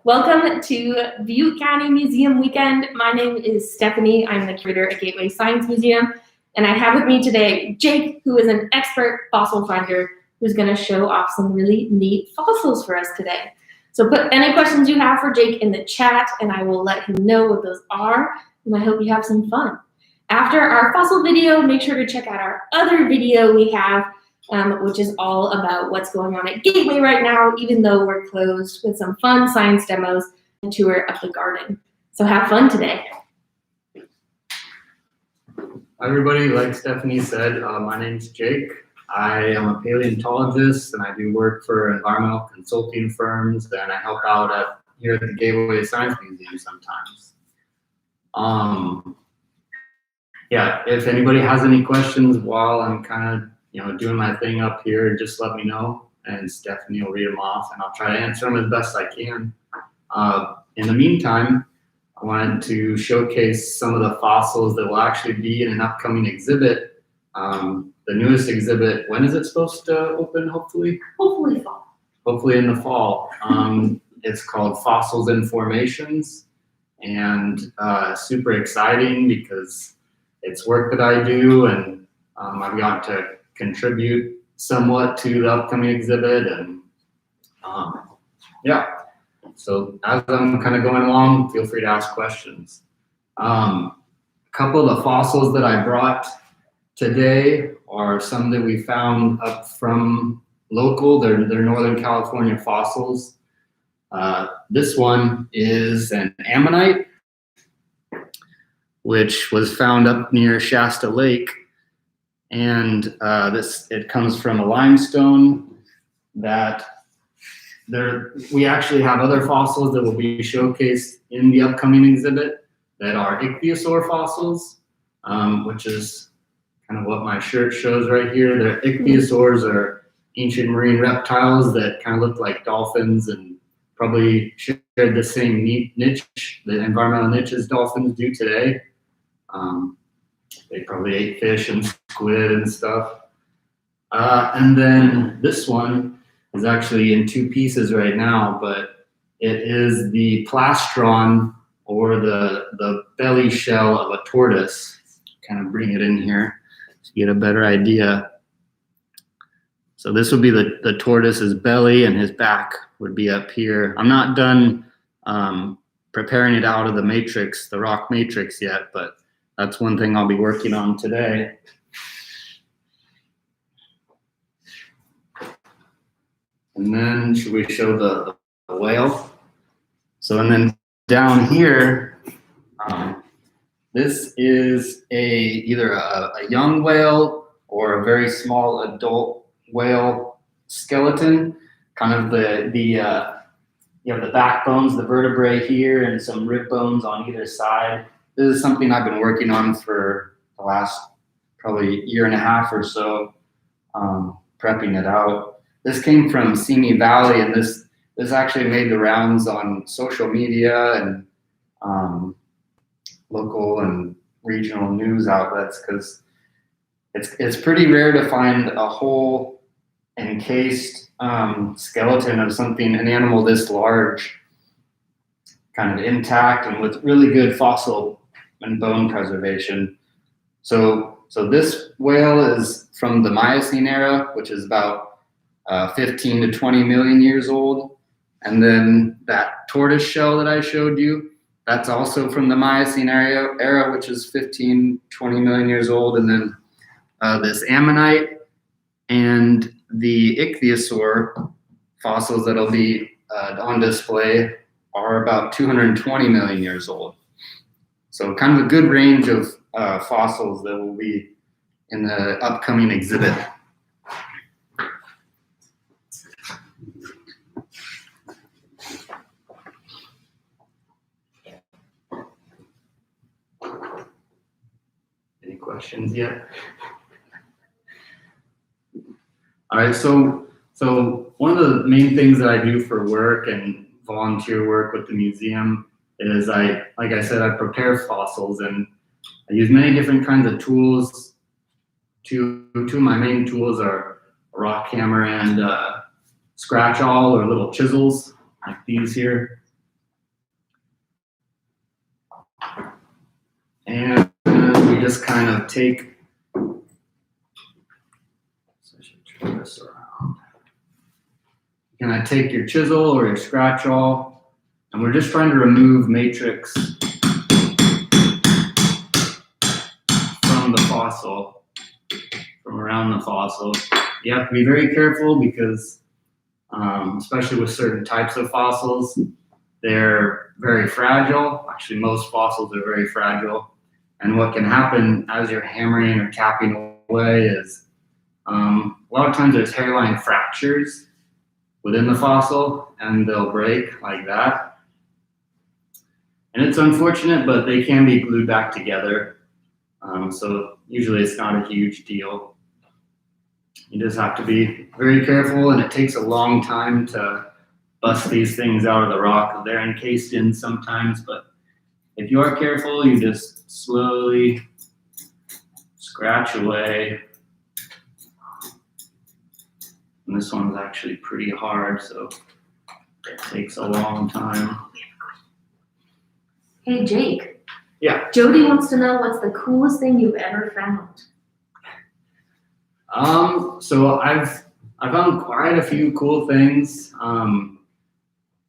Welcome to Butte County Museum Weekend. My name is Stephanie. I'm the curator at Gateway Science Museum, and I have with me today Jake, who is an expert fossil finder, who's going to show off some really neat fossils for us today. So put any questions you have for Jake in the chat, and I will let him know what those are, and I hope you have some fun. After our fossil video, make sure to check out our other video we have, which is all about what's going on at Gateway right now, even though we're closed, with some fun science demos and tour of the garden. So have fun today. Hi everybody, like Stephanie said, my name's Jake. I am a paleontologist and I do work for environmental consulting firms, and I help out here at the Gateway Science Museum sometimes. Yeah, if anybody has any questions while I'm kind of doing my thing up here, just let me know, and Stephanie will read them off, and I'll try to answer them as best I can. In the meantime, I wanted to showcase some of the fossils that will actually be in an upcoming exhibit. The newest exhibit, when is it supposed to open, hopefully? Hopefully fall. Hopefully in the fall. It's called Fossils and Formations, and super exciting because it's work that I do, and I've got to contribute somewhat to the upcoming exhibit, and yeah. So as I'm kind of going along, feel free to ask questions. A couple of the fossils that I brought today are some that we found up from local. They're Northern California fossils. This one is an Ammonite, which was found up near Shasta Lake. And it comes from a limestone that we actually have other fossils that will be showcased in the upcoming exhibit that are ichthyosaur fossils, which is kind of what my shirt shows right here. The ichthyosaurs are ancient marine reptiles that kind of look like dolphins and probably shared the same niche, the environmental niche as dolphins do today. They probably ate fish and squid and stuff. And then this one is actually in two pieces right now, but it is the plastron, or the belly shell of a tortoise. Kind of bring it in here to get a better idea. So this would be the tortoise's belly, and his back would be up here. I'm not done preparing it out of the matrix, the rock matrix yet, but that's one thing I'll be working on today. And then should we show the whale? So, and then down here, this is either a young whale or a very small adult whale skeleton. Kind of the backbones, the vertebrae here, and some rib bones on either side. This is something I've been working on for the last probably year and a half or so, prepping it out. This came from Simi Valley, and this actually made the rounds on social media and local and regional news outlets, because it's pretty rare to find a whole encased skeleton of an animal this large, kind of intact and with really good fossil and bone preservation. So this whale is from the Miocene-era, which is about 15 to 20 million years old. And then that tortoise shell that I showed you, that's also from the Miocene-era, which is 15, 20 million years old. And then this Ammonite and the ichthyosaur fossils that'll be on display are about 220 million years old. So kind of a good range of fossils that will be in the upcoming exhibit. Any questions yet? All right, so one of the main things that I do for work and volunteer work with the museum is like I said, I prepare fossils, and I use many different kinds of tools. Two of my main tools are a rock hammer and scratch awl, or little chisels like these here. And we just kind of take, so I should turn this around. You can take your chisel or your scratch awl, and we're just trying to remove matrix from the fossil, from around the fossil. You have to be very careful because, especially with certain types of fossils, they're very fragile. Actually, most fossils are very fragile. And what can happen as you're hammering or tapping away is a lot of times there's hairline fractures within the fossil, and they'll break like that. And it's unfortunate, but they can be glued back together. So usually it's not a huge deal. You just have to be very careful, and it takes a long time to bust these things out of the rock. They're encased in sometimes, but if you are careful, you just slowly scratch away. And this one's actually pretty hard, so it takes a long time. Hey, Jake. Yeah. Jody wants to know what's the coolest thing you've ever found? So I've found quite a few cool things.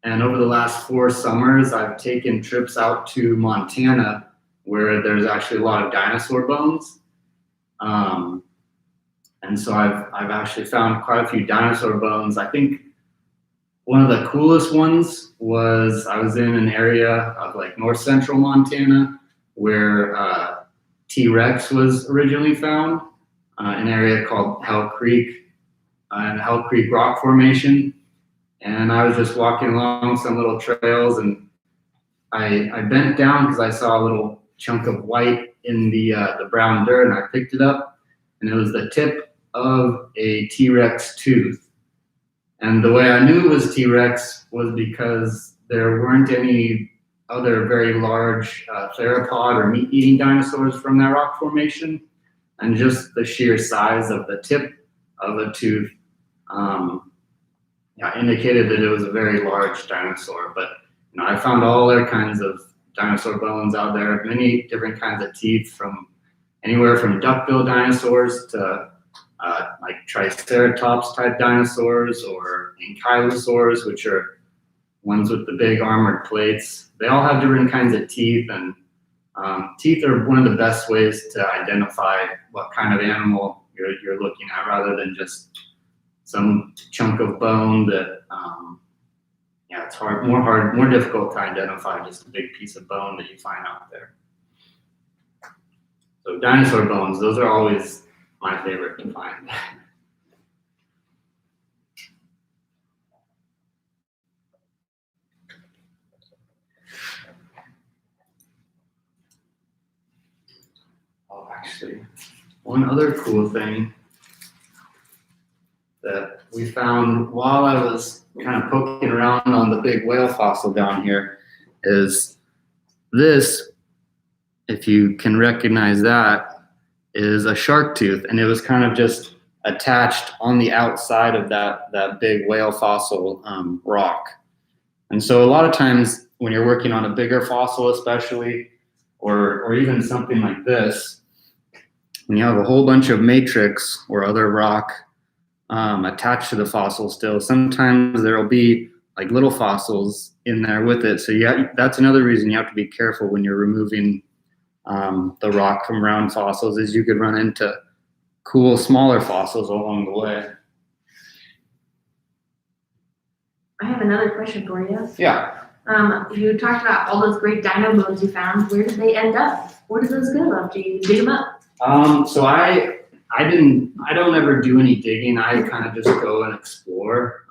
And over the last 4 summers, I've taken trips out to Montana where there's actually a lot of dinosaur bones. And so I've actually found quite a few dinosaur bones. I think one of the coolest ones was I was in an area of like north central Montana where T-Rex was originally found, an area called Hell Creek, and Hell Creek Rock Formation. And I was just walking along some little trails, and I bent down because I saw a little chunk of white in the brown dirt, and I picked it up, and it was the tip of a T-Rex tooth. And the way I knew it was T-Rex was because there weren't any other very large theropod or meat-eating dinosaurs from that rock formation, and just the sheer size of the tip of a tooth indicated that it was a very large dinosaur. But I found all other kinds of dinosaur bones out there, many different kinds of teeth, from anywhere from duckbill dinosaurs to like triceratops type dinosaurs, or ankylosaurs, which are ones with the big armored plates. They all have different kinds of teeth, and teeth are one of the best ways to identify what kind of animal you're looking at, rather than just some chunk of bone that, it's more difficult to identify just a big piece of bone that you find out there. So dinosaur bones, those are always my favorite to find. Oh, actually, one other cool thing that we found while I was kind of poking around on the big whale fossil down here is this, if you can recognize that, is a shark tooth, and it was kind of just attached on the outside of that big whale fossil rock. And so a lot of times when you're working on a bigger fossil especially, or even something like this, when you have a whole bunch of matrix or other rock attached to the fossil still, sometimes there will be like little fossils in there with it. So that's another reason you have to be careful when you're removing the rock from round fossils, is you could run into cool smaller fossils along the way. I have another question for you. Yeah. You talked about all those great dino bones you found. Where did they end up? Where did those go after you dig them up? So I don't ever do any digging. I kind of just go and explore.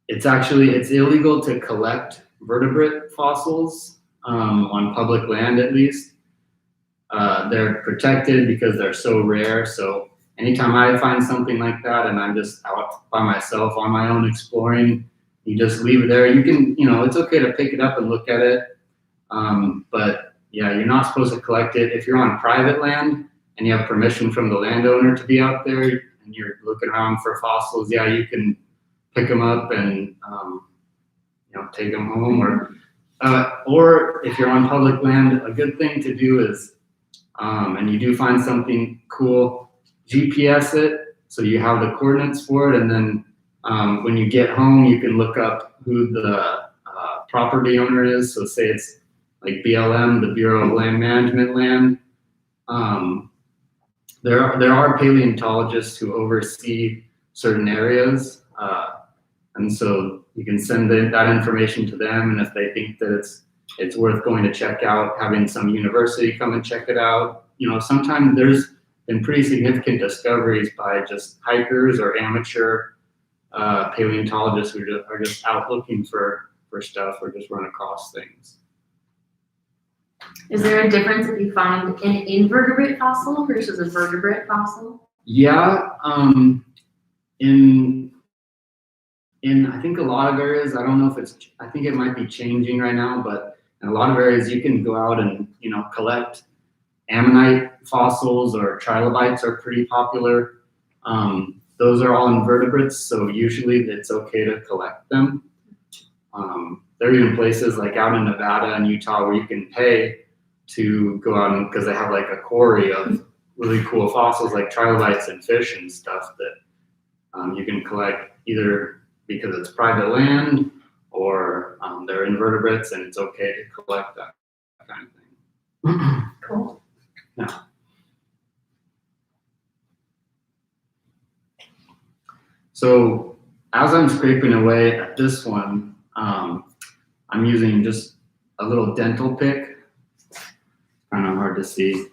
It's illegal to collect vertebrate fossils on public land, at least. They're protected because they're so rare. So anytime I find something like that and I'm just out by myself on my own exploring, you just leave it there. You can, it's okay to pick it up and look at it. But yeah, you're not supposed to collect it. If you're on private land and you have permission from the landowner to be out there and you're looking around for fossils, yeah, you can pick them up and take them home. Or Or if you're on public land, a good thing to do is, and you do find something cool, GPS it so you have the coordinates for it, and then when you get home, you can look up who the property owner is. So say it's like BLM, the Bureau of Land Management land. There are paleontologists who oversee certain areas, and so you can send that information to them, and if they think that it's worth going to check out, having some university come and check it out. You know, sometimes there's been pretty significant discoveries by just hikers or amateur paleontologists who are just out looking for stuff or just run across things. Is there a difference if you find an invertebrate fossil versus a vertebrate fossil? Yeah, in I think a lot of areas, I don't know if I think it might be changing right now, but in a lot of areas you can go out and, you know, collect Ammonite fossils, or trilobites are pretty popular. Those are all invertebrates, so usually it's okay to collect them. There are even places like out in Nevada and Utah where you can pay to go out, and because they have like a quarry of really cool fossils like trilobites and fish and stuff that you can collect, either because it's private land or they're invertebrates and it's okay to collect that kind of thing. Cool. Yeah. So as I'm scraping away at this one, I'm using just a little dental pick. Kind of hard to see,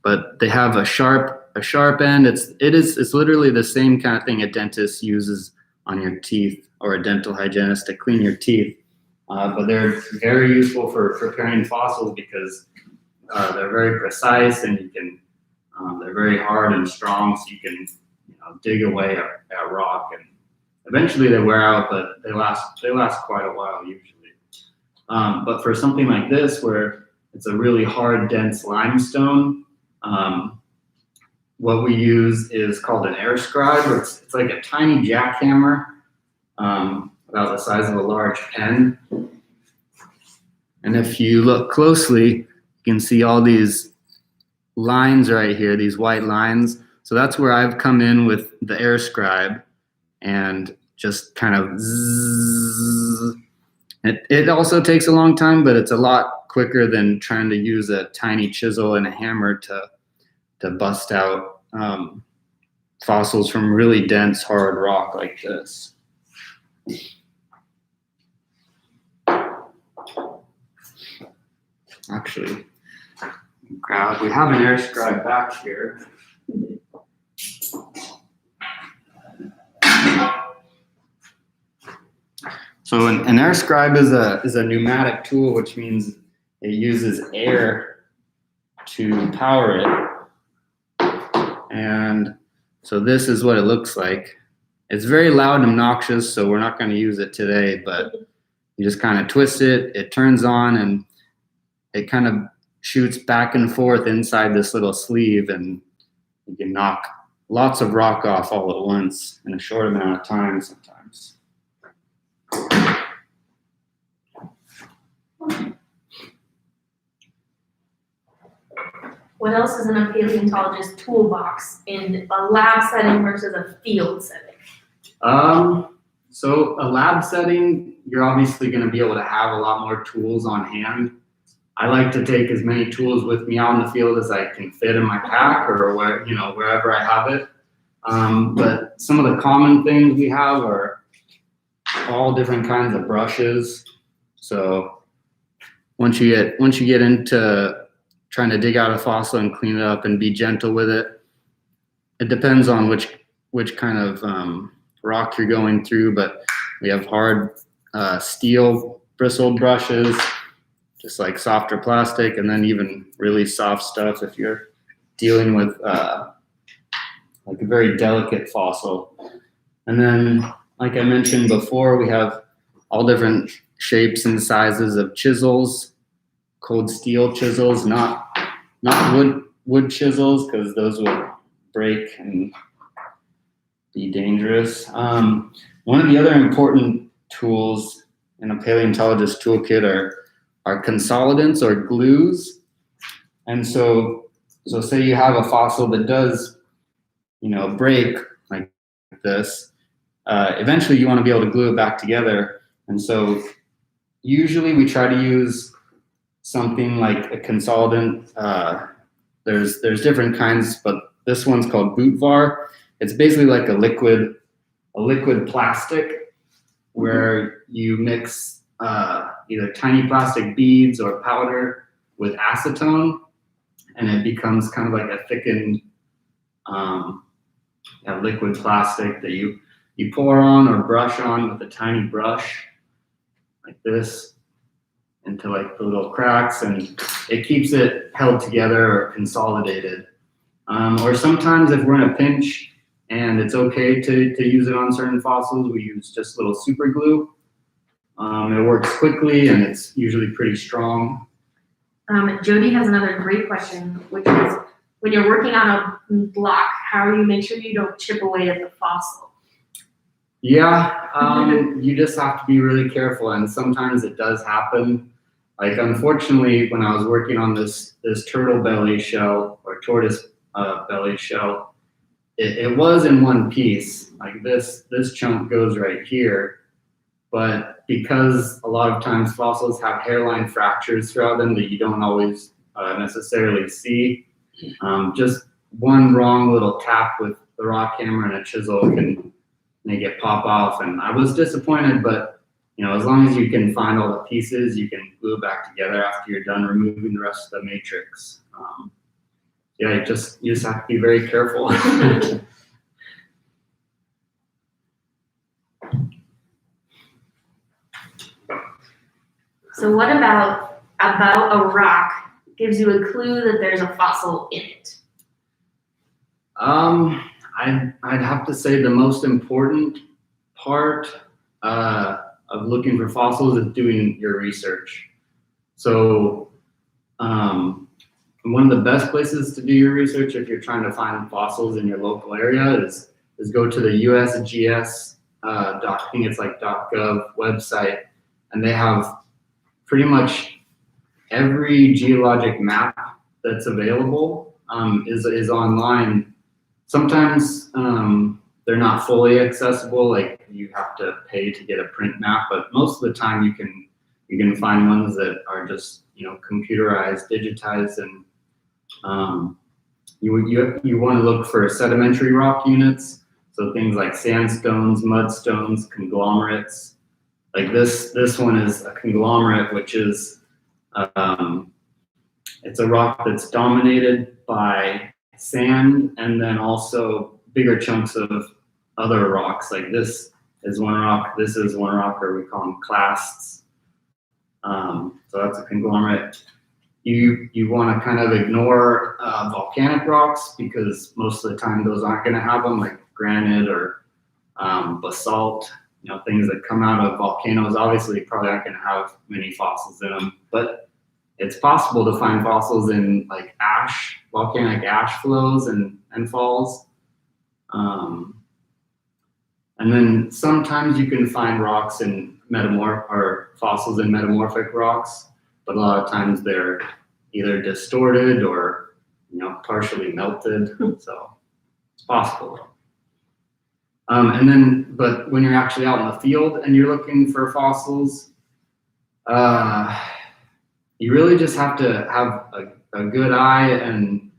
but they have a sharp end. It's literally the same kind of thing a dentist uses on your teeth, or a dental hygienist to clean your teeth. But they're very useful for preparing fossils because they're very precise, and you can they're very hard and strong, so you can, you know, dig away at rock, and eventually they wear out, but they last quite a while usually. But for something like this, where it's a really hard, dense limestone, what we use is called an air scribe. It's like a tiny jackhammer, about the size of a large pen. And if you look closely, you can see all these lines right here, these white lines. So that's where I've come in with the air scribe and just kind of zzz. It also takes a long time, but it's a lot quicker than trying to use a tiny chisel and a hammer to bust out fossils from really dense, hard rock like this. Actually, we have an air scribe back here. So an air scribe is a pneumatic tool, which means it uses air to power it. And so this is what it looks like. It's very loud and obnoxious, so we're not going to use it today, but you just kind of twist it, it turns on, and it kind of shoots back and forth inside this little sleeve, and you can knock lots of rock off all at once in a short amount of time sometimes. What else is in a paleontologist toolbox in a lab setting versus a field setting? So a lab setting, you're obviously going to be able to have a lot more tools on hand. I like to take as many tools with me out in the field as I can fit in my pack, or wherever I have it. But some of the common things we have are all different kinds of brushes. So once you get into trying to dig out a fossil and clean it up and be gentle with it, it depends on which kind of rock you're going through. But we have hard steel bristled brushes, just like softer plastic, and then even really soft stuff if you're dealing with like a very delicate fossil. And then, like I mentioned before, we have all different shapes and sizes of chisels, cold steel chisels, not wood chisels, because those would break and be dangerous. One of the other important tools in a paleontologist toolkit are consolidants or glues. And so say you have a fossil that does, break like this, eventually you want to be able to glue it back together. And so usually we try to use something like a consolidant. There's different kinds, but this one's called Butte. It's basically like a liquid plastic where you mix either tiny plastic beads or powder with acetone, and it becomes kind of like a thickened liquid plastic that you pour on or brush on with a tiny brush like this into like the little cracks, and it keeps it held together or consolidated. Or sometimes if we're in a pinch and it's okay to use it on certain fossils, we use just a little super glue. It works quickly and it's usually pretty strong. Jody has another great question, which is, when you're working on a block, how do you make sure you don't chip away at the fossil? Yeah, you just have to be really careful, and sometimes it does happen. Like, unfortunately, when I was working on this turtle belly shell or tortoise belly shell, it was in one piece. Like this chunk goes right here, but because a lot of times fossils have hairline fractures throughout them that you don't always necessarily see, just one wrong little tap with the rock hammer and a chisel can make it pop off. And I was disappointed, but as long as you can find all the pieces, you can glue it back together after you're done removing the rest of the matrix. You just have to be very careful. So what about a rock gives you a clue that there's a fossil in it? I'd have to say the most important part of looking for fossils is doing your research. So one of the best places to do your research if you're trying to find fossils in your local area is go to the USGS I think it's like .gov website, and they have pretty much every geologic map that's available is online. Sometimes they're not fully accessible, like you have to pay to get a print map, but most of the time you can find ones that are just computerized, digitized, and you want to look for sedimentary rock units, so things like sandstones, mudstones, conglomerates. Like this one is a conglomerate, which is it's a rock that's dominated by sand and then also bigger chunks of other rocks. Like this is one rock, this is one rock, or we call them clasts. So that's a conglomerate. You want to kind of ignore volcanic rocks, because most of the time those aren't going to have them, like granite or basalt. Things that come out of volcanoes obviously probably aren't going to have many fossils in them, but it's possible to find fossils in like ash, volcanic ash flows and falls. And then sometimes you can find rocks in fossils in metamorphic rocks, but a lot of times they're either distorted or partially melted, so it's possible. But when you're actually out in the field and you're looking for fossils, you really just have to have a good eye, and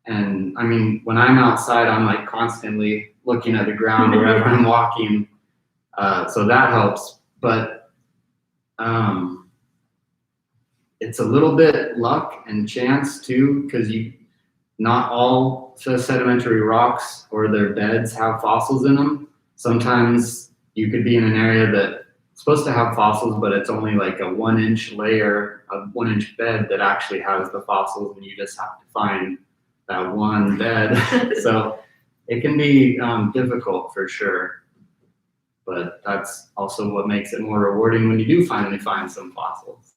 I mean, when I'm outside, I'm like constantly looking at the ground wherever I'm walking, so that helps. But it's a little bit luck and chance too, because not all sedimentary rocks or their beds have fossils in them. Sometimes you could be in an area that's supposed to have fossils, but it's only like a 1-inch layer, a 1-inch bed that actually has the fossils, and you just have to find that one bed. So it can be difficult for sure, but that's also what makes it more rewarding when you do finally find some fossils.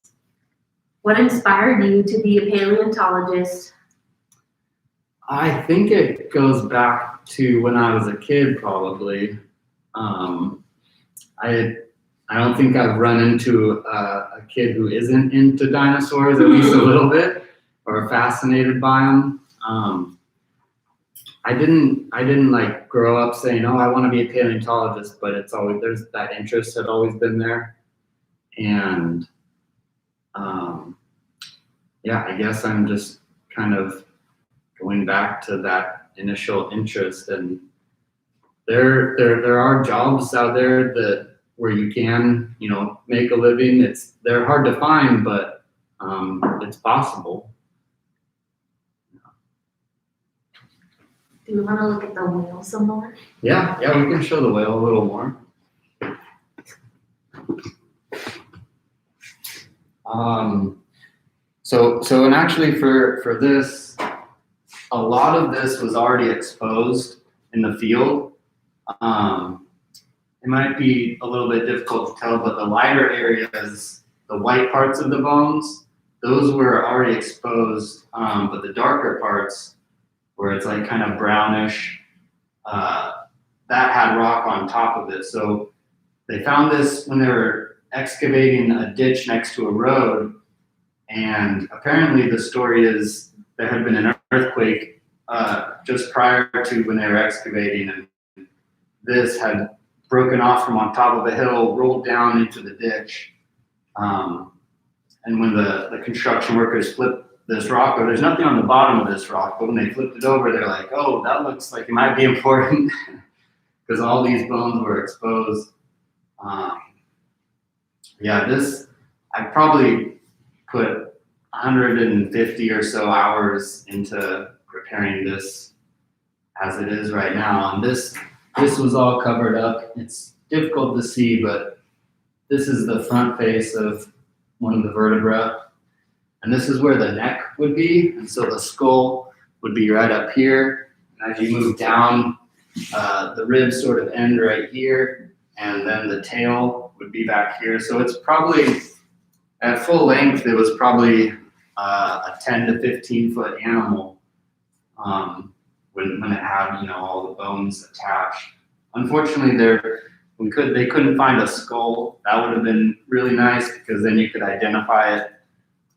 What inspired you to be a paleontologist? I think it goes back to when I was a kid, probably. I don't think I've run into a kid who isn't into dinosaurs, at least a little bit, or fascinated by them. I didn't like grow up saying, oh, I want to be a paleontologist, but it's always, there's that interest had always been there. And yeah, I guess I'm just kind of going back to that initial interest. And there are jobs out there that where you can, you know, make a living. They're hard to find, but it's possible. Do we want to look at the whale some more? Yeah, we can show the whale a little more. So and actually for this, a lot of this was already exposed in the field. It might be a little bit difficult to tell, but the lighter areas, the white parts of the bones, those were already exposed, but the darker parts, where it's like kind of brownish, that had rock on top of it. So they found this when they were excavating a ditch next to a road, and apparently the story is there had been an earthquake just prior to when they were excavating, and this had broken off from on top of a hill, rolled down into the ditch. And when the construction workers flipped this rock, or there's nothing on the bottom of this rock, but when they flipped it over, they're like, oh, that looks like it might be important, because all these bones were exposed. Yeah, this, I probably put 150 or so hours into preparing this as it is right now. And this was all covered up. It's difficult to see, but this is the front face of one of the vertebrae. And this is where the neck would be. And so the skull would be right up here. And as you move down, the ribs sort of end right here. And then the tail would be back here. So it's probably, at full length, it was probably a 10 to 15 foot animal when it had, you know, all the bones attached. Unfortunately, they couldn't find a skull. That would have been really nice, because then you could identify it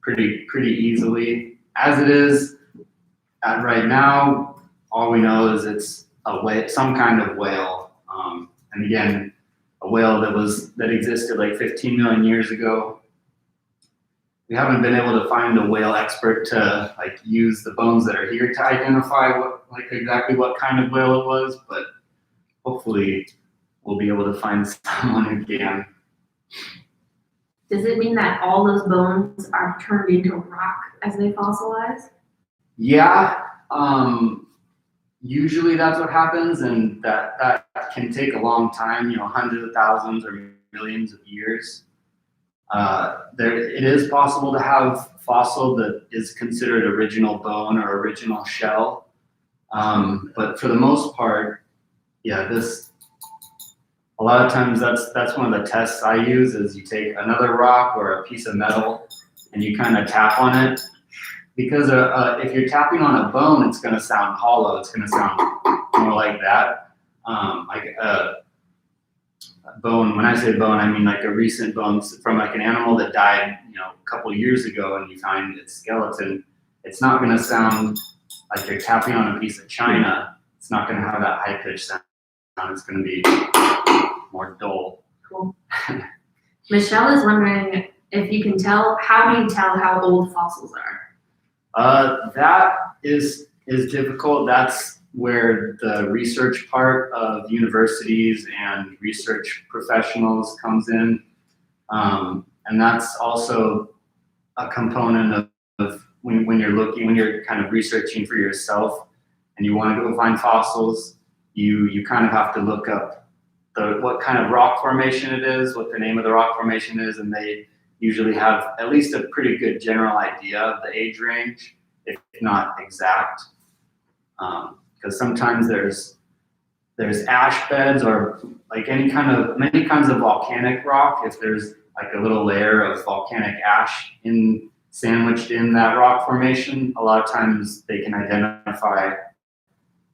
pretty easily. As it is, right now, all we know is it's some kind of whale. And again, a whale that existed like 15 million years ago. We haven't been able to find a whale expert to like use the bones that are here to identify exactly what kind of whale it was, but hopefully we'll be able to find someone who can. Does it mean that all those bones are turned into rock as they fossilize? Yeah, usually that's what happens, and that can take a long time, you know, hundreds of thousands or millions of years. It is possible to have fossil that is considered original bone or original shell, but for the most part, yeah, a lot of times that's one of the tests I use. Is you take another rock or a piece of metal and you kind of tap on it, because if you're tapping on a bone, it's going to sound hollow. It's going to sound more like that, like a bone. When I say bone, I mean like a recent bone from like an animal that died, you know, a couple years ago, and you find its skeleton. It's not going to sound like you're tapping on a piece of china. It's not going to have that high pitched sound. It's going to be more dull. Cool. Michelle is wondering if you can tell, how do you tell how old fossils are? That is difficult. That's where the research part of universities and research professionals comes in. And that's also a component of when you're kind of researching for yourself and you want to go find fossils, you kind of have to look up what kind of rock formation it is, what the name of the rock formation is, and they usually have at least a pretty good general idea of the age range, if not exact. Because sometimes there's ash beds or like many kinds of volcanic rock. If there's like a little layer of volcanic ash sandwiched in that rock formation, a lot of times they can identify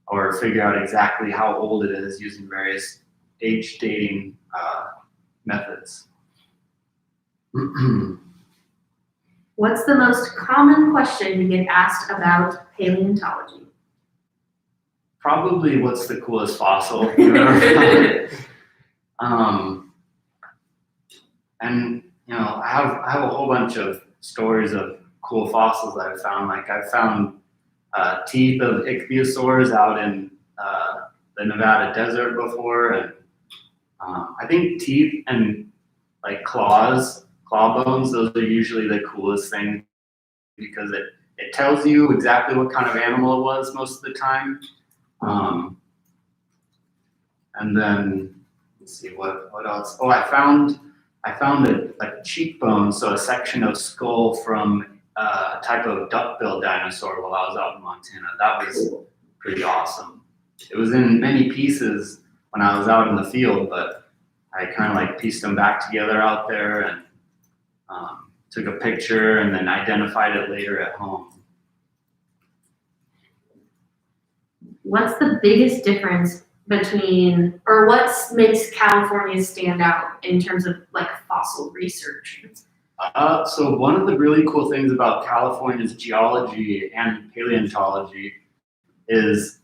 or figure out exactly how old it is using various age dating methods. What's the most common question you get asked about paleontology? Probably what's the coolest fossil you've ever found. And I have a whole bunch of stories of cool fossils that I've found. Like I found teeth of ichthyosaurs out in the Nevada desert before, and I think teeth and like claw bones, those are usually the coolest thing because it tells you exactly what kind of animal it was most of the time. And then let's see what else. Oh, I found a cheekbone, so a section of skull from a type of duck-billed dinosaur while I was out in Montana. That was pretty awesome. It was in many pieces when I was out in the field, but I kind of like pieced them back together out there and took a picture and then identified it later at home. What's the biggest difference between, or what makes California stand out in terms of like fossil research? So one of the really cool things about California's geology and paleontology is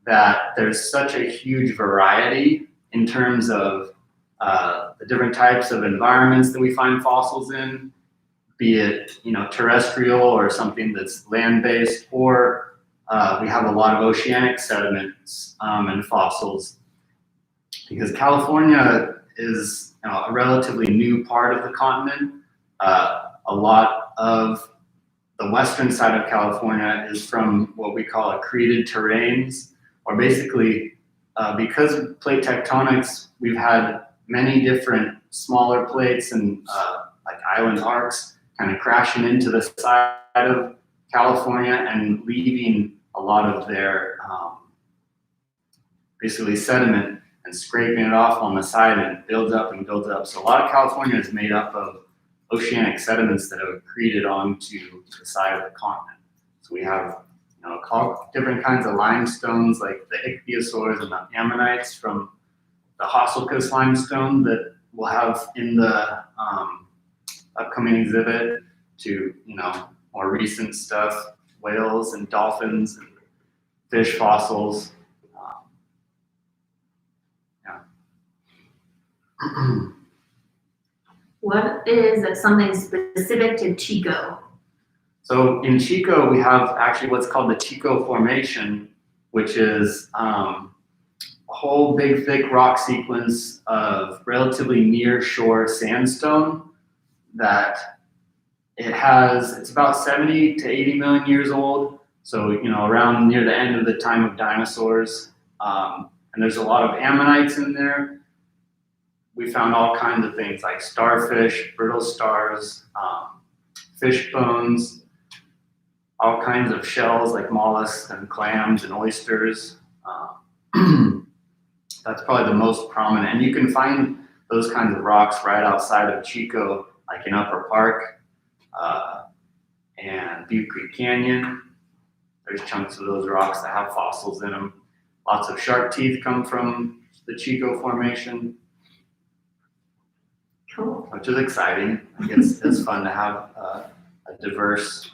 that there's such a huge variety in terms of the different types of environments that we find fossils in, be it terrestrial or something that's land-based, or we have a lot of oceanic sediments and fossils. Because California is a relatively new part of the continent. A lot of the western side of California is from what we call accreted terrains, or basically because of plate tectonics, we've had many different smaller plates and like island arcs kind of crashing into the side of California and leaving a lot of their basically sediment and scraping it off on the side, and it builds up and builds up. So a lot of California is made up of oceanic sediments that have accreted onto the side of the continent. So we have different kinds of limestones like the ichthyosaurs and the ammonites from the Hosselkus limestone that we'll have in the upcoming exhibit, to more recent stuff, whales and dolphins and fish fossils. What is something specific to Chico? So in Chico, we have actually what's called the Chico Formation, which is a whole big, thick rock sequence of relatively near shore sandstone that it's about 70 to 80 million years old. So, around near the end of the time of dinosaurs. And there's a lot of ammonites in there. We found all kinds of things like starfish, brittle stars, fish bones, all kinds of shells like mollusks and clams and oysters. That's probably the most prominent. And you can find those kinds of rocks right outside of Chico, like in Upper Park and Butte Creek Canyon. There's chunks of those rocks that have fossils in them. Lots of shark teeth come from the Chico Formation. Cool. Which is exciting. It's fun to have a diverse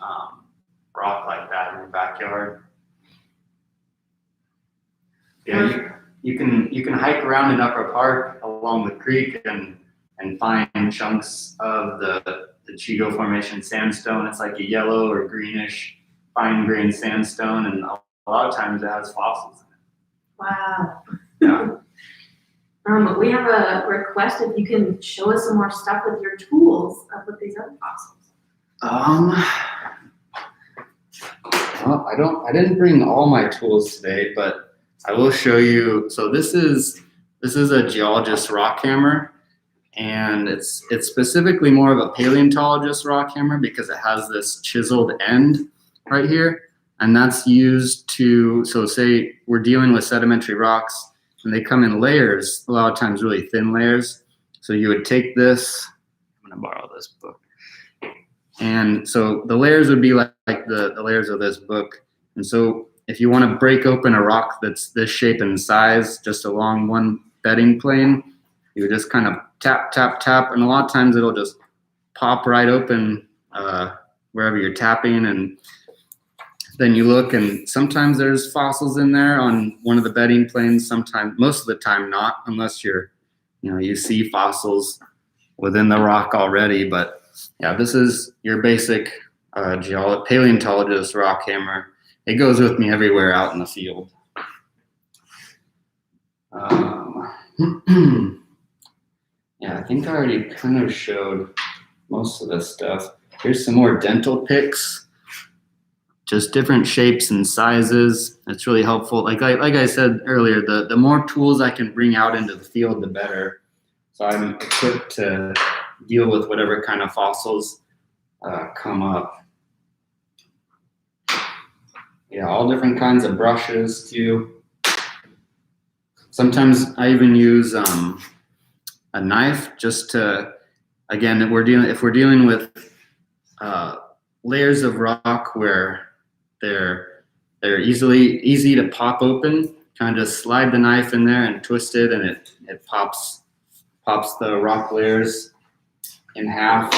rock like that in your backyard. Yeah, you can hike around in Upper Park along the creek and find chunks of the Chico Formation sandstone. It's like a yellow or greenish fine grained sandstone, and a lot of times it has fossils in it. Wow. Yeah. We have a request if you can show us some more stuff with your tools with these other fossils. Well, I didn't bring all my tools today, but I will show you. So this is a geologist rock hammer, and it's specifically more of a paleontologist rock hammer because it has this chiseled end right here, and that's used to, so say we're dealing with sedimentary rocks and they come in layers, a lot of times really thin layers. So you would take this, I'm gonna borrow this book. And so the layers would be like the layers of this book. And so if you want to break open a rock that's this shape and size just along one bedding plane, You just kind of tap, tap, tap, and a lot of times it'll just pop right open wherever you're tapping, and then you look, and sometimes there's fossils in there on one of the bedding planes. Sometimes, most of the time, not, unless you see fossils within the rock already. But yeah, this is your basic paleontologist rock hammer. It goes with me everywhere out in the field. Yeah, I think I already kind of showed most of this stuff. Here's some more dental picks, just different shapes and sizes. It's really helpful. Like I said earlier, the more tools I can bring out into the field, the better. So I'm equipped to deal with whatever kind of fossils come up. Yeah, all different kinds of brushes too. Sometimes I even use a knife just to, again, if we're dealing with layers of rock where they're easy to pop open, kind of slide the knife in there and twist it, and it pops the rock layers in half.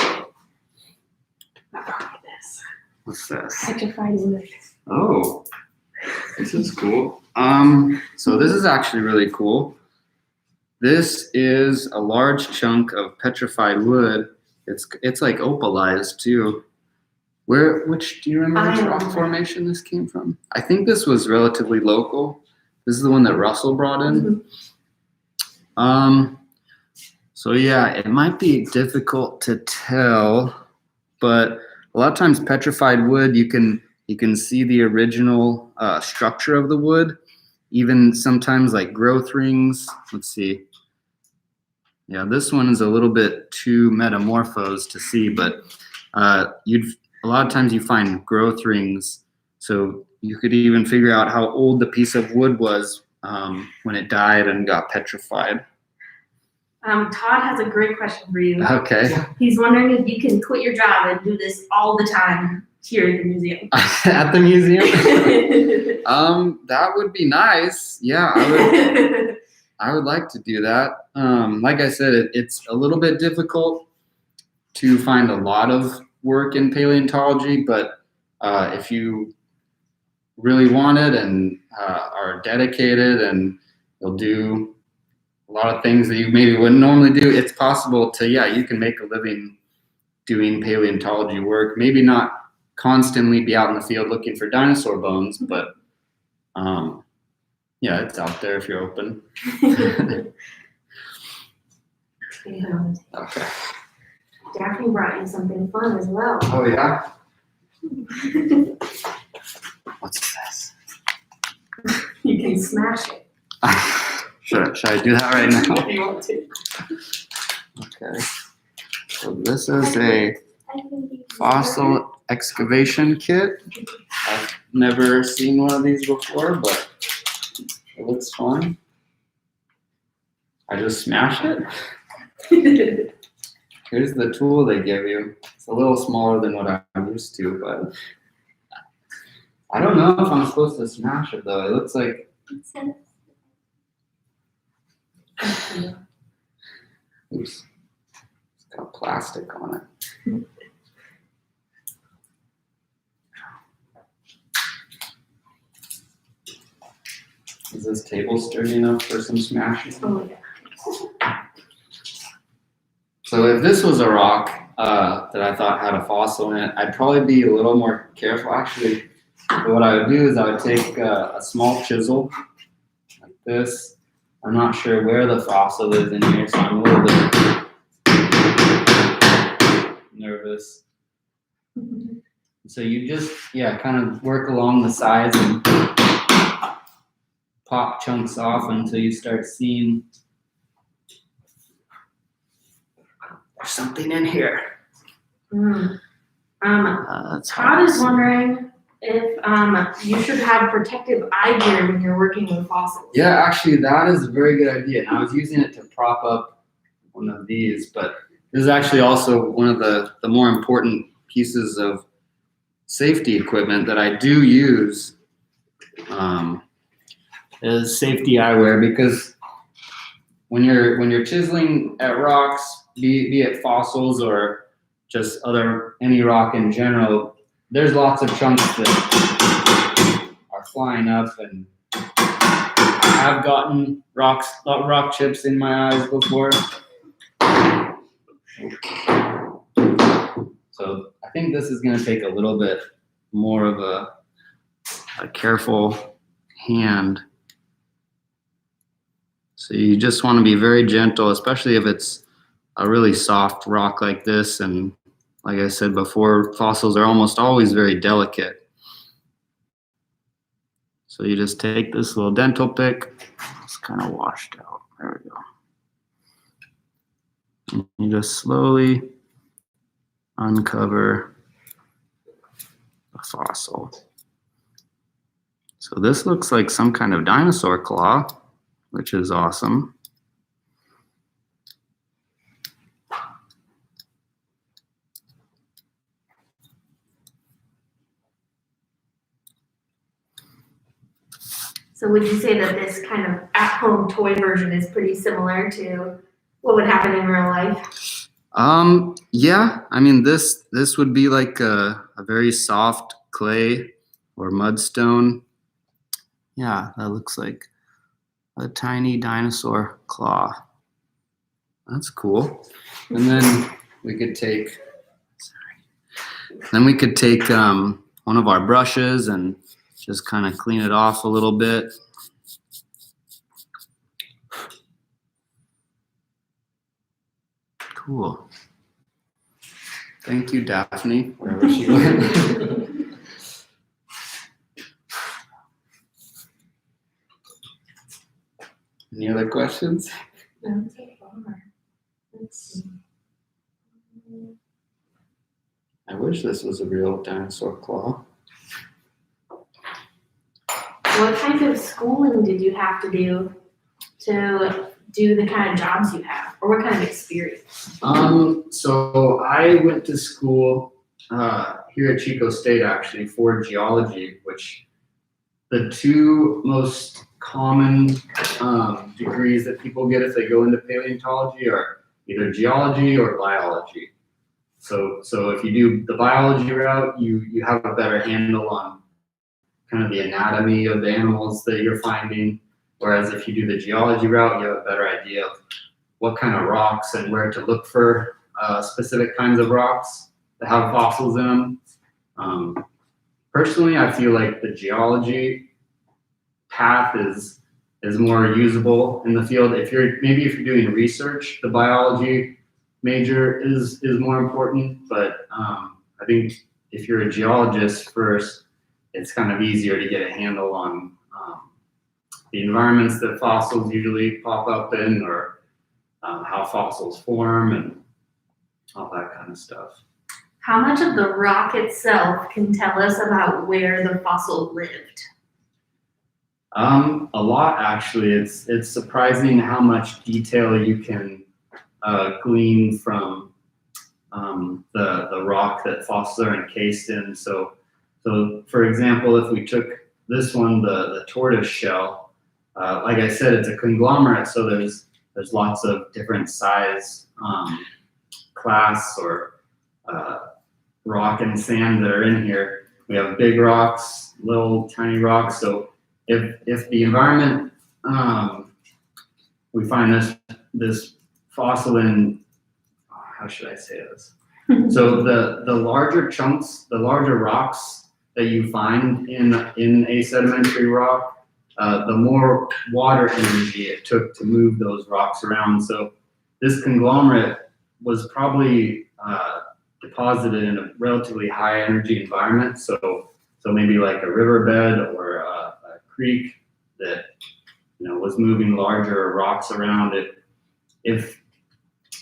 Look at this. What's this? Petrified wood. Oh, this is cool. So this is actually really cool. This is a large chunk of petrified wood. It's like opalized too. Do you remember which rock formation this came from? I think this was relatively local. This is the one that Russell brought in. So yeah, it might be difficult to tell, but a lot of times petrified wood, you can see the original structure of the wood, even sometimes like growth rings. Let's see. Yeah, this one is a little bit too metamorphosed to see, but a lot of times you find growth rings, so you could even figure out how old the piece of wood was when it died and got petrified. Todd has a great question for you. Okay. He's wondering if you can quit your job and do this all the time here at the museum. At the museum? That would be nice. Yeah, I would like to do that. Like I said, it's a little bit difficult to find a lot of work in paleontology, but if you really want it and are dedicated and you'll do a lot of things that you maybe wouldn't normally do, it's possible you can make a living doing paleontology work. Maybe not constantly be out in the field looking for dinosaur bones, but yeah, it's out there if you're open. Okay. Daphne brought you something fun as well. Oh yeah? What's this? You can smash it. Should I do that right now? If you want to. Okay. So this is a fossil excavation kit. I've never seen one of these before, but it looks fun. I just smash it. Here's the tool they give you. It's a little smaller than what I'm used to, but I don't know if I'm supposed to smash it though. It looks like oops. It's got plastic on it. Is this table sturdy enough for some smashing? Oh yeah. So if this was a rock that I thought had a fossil in it, I'd probably be a little more careful. Actually, what I would do is I would take a small chisel like this. I'm not sure where the fossil is in here, so I'm a little bit nervous. So you just, kind of work along the sides and pop chunks off until you start seeing there's something in here. Todd is wondering if you should have protective eye gear when you're working with fossils. Yeah, actually, that is a very good idea. And I was using it to prop up one of these, but this is actually also one of the more important pieces of safety equipment that I do use is safety eyewear, because when you're chiseling at rocks, be it fossils or just any rock in general, there's lots of chunks that are flying up, and I've gotten rock chips in my eyes before. So I think this is going to take a little bit more of a careful hand. So you just want to be very gentle, especially if it's a really soft rock like this. And like I said before, fossils are almost always very delicate. So you just take this little dental pick. It's kind of washed out. There we go. And you just slowly uncover the fossil. So this looks like some kind of dinosaur claw, which is awesome. So would you say that this kind of at-home toy version is pretty similar to what would happen in real life? Yeah, I mean, this would be like a very soft clay or mudstone. Yeah, that looks like a tiny dinosaur claw. That's cool. And then we could take, one of our brushes and just kind of clean it off a little bit. Cool. Thank you, Daphne, wherever she went. Any other questions? No, so far. Let's see. I wish this was a real dinosaur claw. What kind of schooling did you have to do the kind of jobs you have, or what kind of experience? So I went to school here at Chico State actually for geology, which the two most common degrees that people get if they go into paleontology are either geology or biology. So if you do the biology route, you have a better handle on kind of the anatomy of the animals that you're finding. Whereas if you do the geology route, you have a better idea of what kind of rocks and where to look for specific kinds of rocks that have fossils in them. Personally, I feel like the geology path is more usable in the field. If you're doing research, the biology major is more important. But I think if you're a geologist first, it's kind of easier to get a handle on the environments that fossils usually pop up in, or how fossils form and all that kind of stuff. How much of the rock itself can tell us about where the fossil lived? A lot, actually. It's surprising how much detail you can glean from the rock that fossils are encased in. So for example, if we took this one, the tortoise shell, like I said, it's a conglomerate, so there's lots of different size, class, or rock and sand that are in here. We have big rocks, little tiny rocks. So if the environment, we find this fossil in, how should I say this? So the larger chunks, the larger rocks that you find in a sedimentary rock, the more water energy it took to move those rocks around. So this conglomerate was probably deposited in a relatively high energy environment. So maybe like a riverbed or a creek that was moving larger rocks around it. If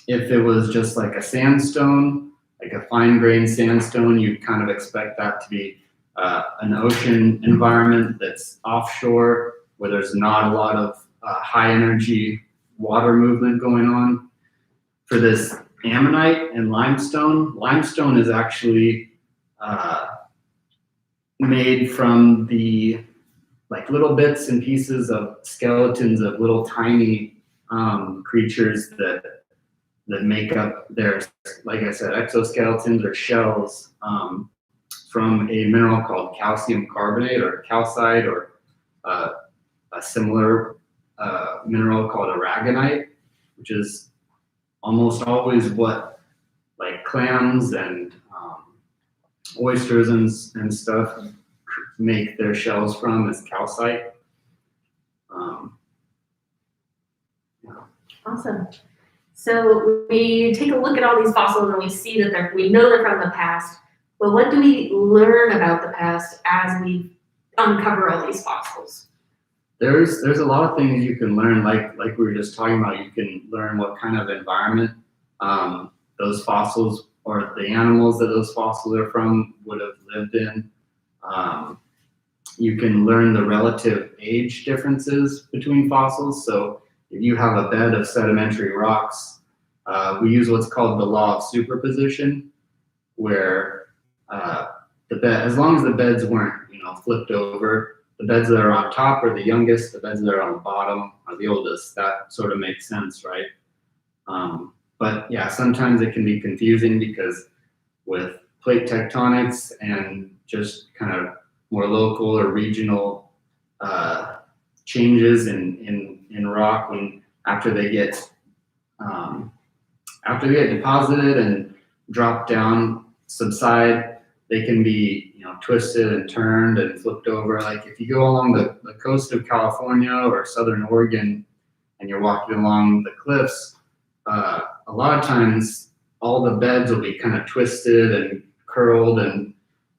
it was just like a sandstone, like a fine-grained sandstone, you'd kind of expect that to be an ocean environment that's offshore, where there's not a lot of high energy water movement going on. For this ammonite and limestone is actually made from the little bits and pieces of skeletons of little tiny creatures that make up their, like I said, exoskeletons or shells from a mineral called calcium carbonate or calcite, or a similar mineral called aragonite, which is almost always what like clams and oysters and stuff make their shells from, is calcite. Awesome. So we take a look at all these fossils and we see that we know they're from the past, but what do we learn about the past as we uncover all these fossils? There's a lot of things you can learn, like we were just talking about. You can learn what kind of environment those fossils or the animals that those fossils are from would have lived in. You can learn the relative age differences between fossils. So if you have a bed of sedimentary rocks, we use what's called the law of superposition, where the bed, as long as the beds weren't, flipped over, the beds that are on top are the youngest, the beds that are on the bottom are the oldest. That sort of makes sense, right? But yeah, sometimes it can be confusing because with plate tectonics and just kind of more local or regional changes in rock, when after they get deposited and drop down, subside, they can be twisted and turned and flipped over. Like if you go along the coast of California or southern Oregon and you're walking along the cliffs, a lot of times all the beds will be kind of twisted and curled, and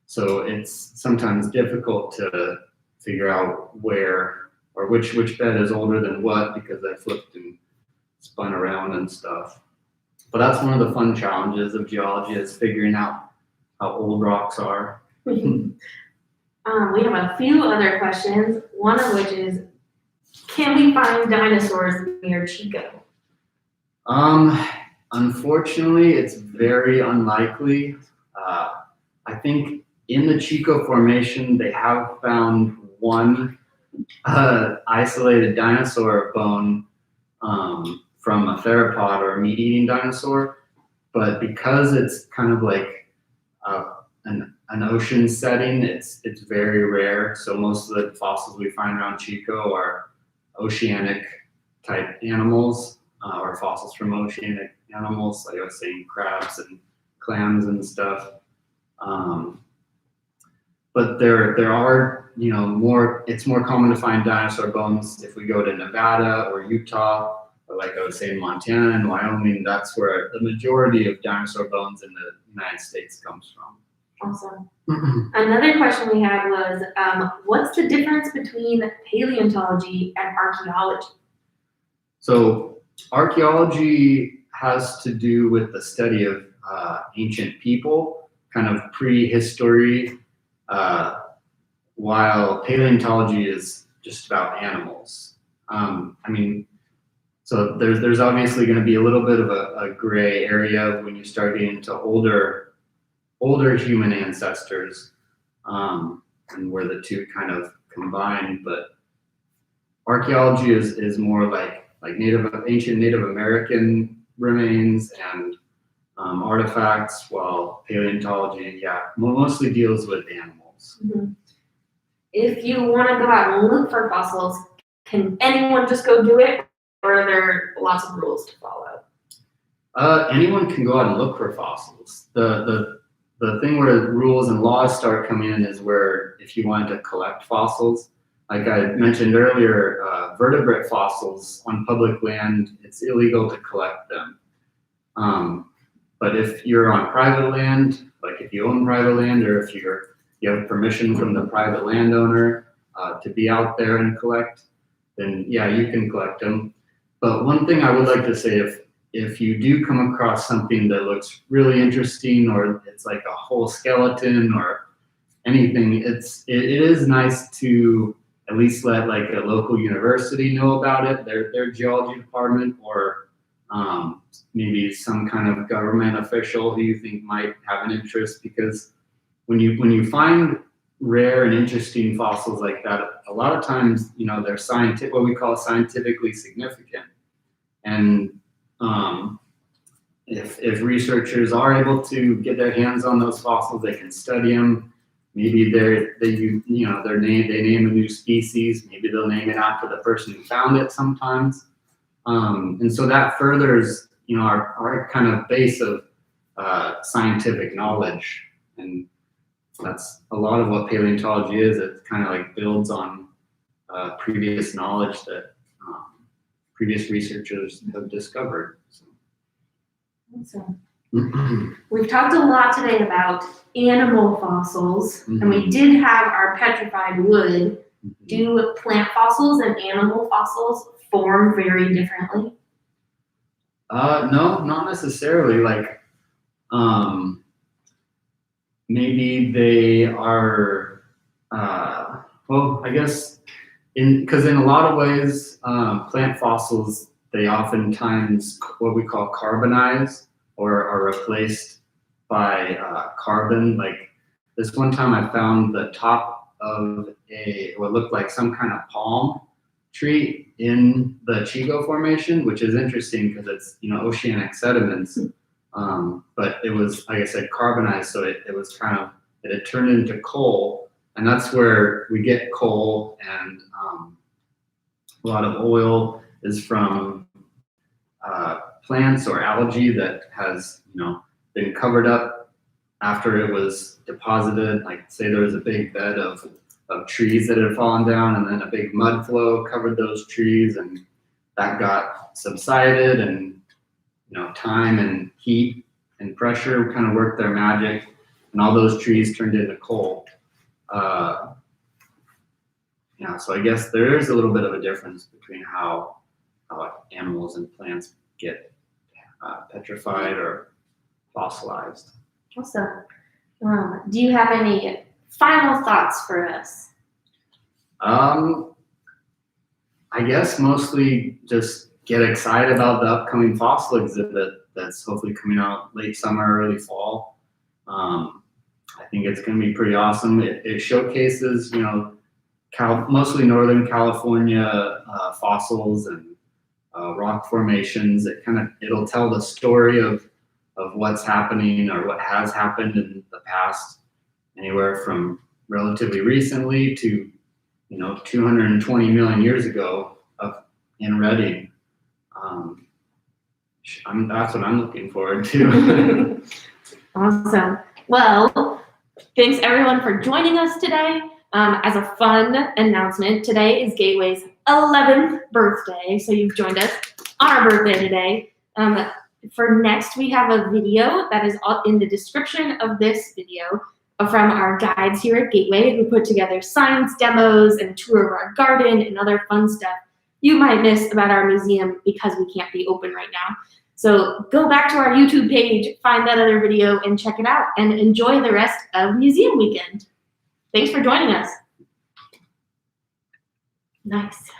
so it's sometimes difficult to figure out where or which bed is older than what, because they flipped and spun around and stuff. But that's one of the fun challenges of geology, is figuring out how old rocks are. We have a few other questions, one of which is, can we find dinosaurs near Chico? Unfortunately, it's very unlikely. I think in the Chico Formation, they have found one isolated dinosaur bone from a theropod or a meat-eating dinosaur, but because it's kind of like an ocean setting, it's very rare. So most of the fossils we find around Chico are oceanic type animals, or fossils from oceanic animals, like I was saying, crabs and clams and stuff. But there are, it's more common to find dinosaur bones if we go to Nevada or Utah, or like I was saying, Montana and Wyoming. That's where the majority of dinosaur bones in the United States comes from. Awesome. Another question we had was, what's the difference between paleontology and archaeology? So archaeology has to do with the study of ancient people, kind of prehistory, while paleontology is just about animals. So there's obviously going to be a little bit of a gray area when you start getting into older human ancestors, and where the two kind of combine. But archaeology is more like ancient Native American remains and artifacts, while paleontology, mostly deals with animals. Mm-hmm. If you want to go out and look for fossils, can anyone just go do it, or are there lots of rules to follow? Anyone can go out and look for fossils. The thing where rules and laws start coming in is where if you wanted to collect fossils, like I mentioned earlier, vertebrate fossils on public land, it's illegal to collect them. But if you're on private land, like if you own private land, or if you have permission from the private landowner to be out there and collect, then yeah, you can collect them. But one thing I would like to say, if you do come across something that looks really interesting, or it's like a whole skeleton or anything, it is nice to at least let like a local university know about it, their geology department, or maybe some kind of government official who you think might have an interest, because when you find rare and interesting fossils like that, a lot of times, they're what we call scientifically significant. And if researchers are able to get their hands on those fossils, they can study them. Maybe they name a new species. Maybe they'll name it after the person who found it sometimes. And so that furthers, our kind of base of scientific knowledge. And that's a lot of what paleontology is. It kind of like builds on previous knowledge that previous researchers have discovered. So. Awesome. We've talked a lot today about animal fossils, and we did have our petrified wood. Do plant fossils and animal fossils form very differently? No, not necessarily. Like, maybe they are, well, I guess, because in a lot of ways, plant fossils, they oftentimes what we call carbonize or are replaced by carbon. Like this one time I found the top of what looked like some kind of palm tree in the Chico formation, which is interesting because it's oceanic sediments. But it was, like I said, carbonized, so it had turned into coal, and that's where we get coal, and a lot of oil is from plants or algae that has been covered up after it was deposited. Like say there was a big bed of trees that had fallen down, and then a big mud flow covered those trees, and that got subsided, and time and heat and pressure kind of worked their magic, and all those trees turned into coal. So I guess there is a little bit of a difference between how animals and plants get petrified or fossilized. Awesome. Do you have any final thoughts for us? I guess mostly just get excited about the upcoming fossil exhibit that's hopefully coming out late summer, early fall. I think it's going to be pretty awesome. It showcases, mostly Northern California fossils and rock formations. It'll tell the story of what's happening or what has happened in the past, anywhere from relatively recently to 220 million years ago in Reading. That's what I'm looking forward to. Awesome. Well, thanks everyone for joining us today. As a fun announcement, today is Gateway's 11th birthday, so you've joined us on our birthday today. For next, we have a video that is in the description of this video from our guides here at Gateway, who put together science demos and a tour of our garden and other fun stuff you might miss about our museum because we can't be open right now. So go back to our YouTube page, find that other video, and check it out, and enjoy the rest of Museum Weekend. Thanks for joining us. Nice.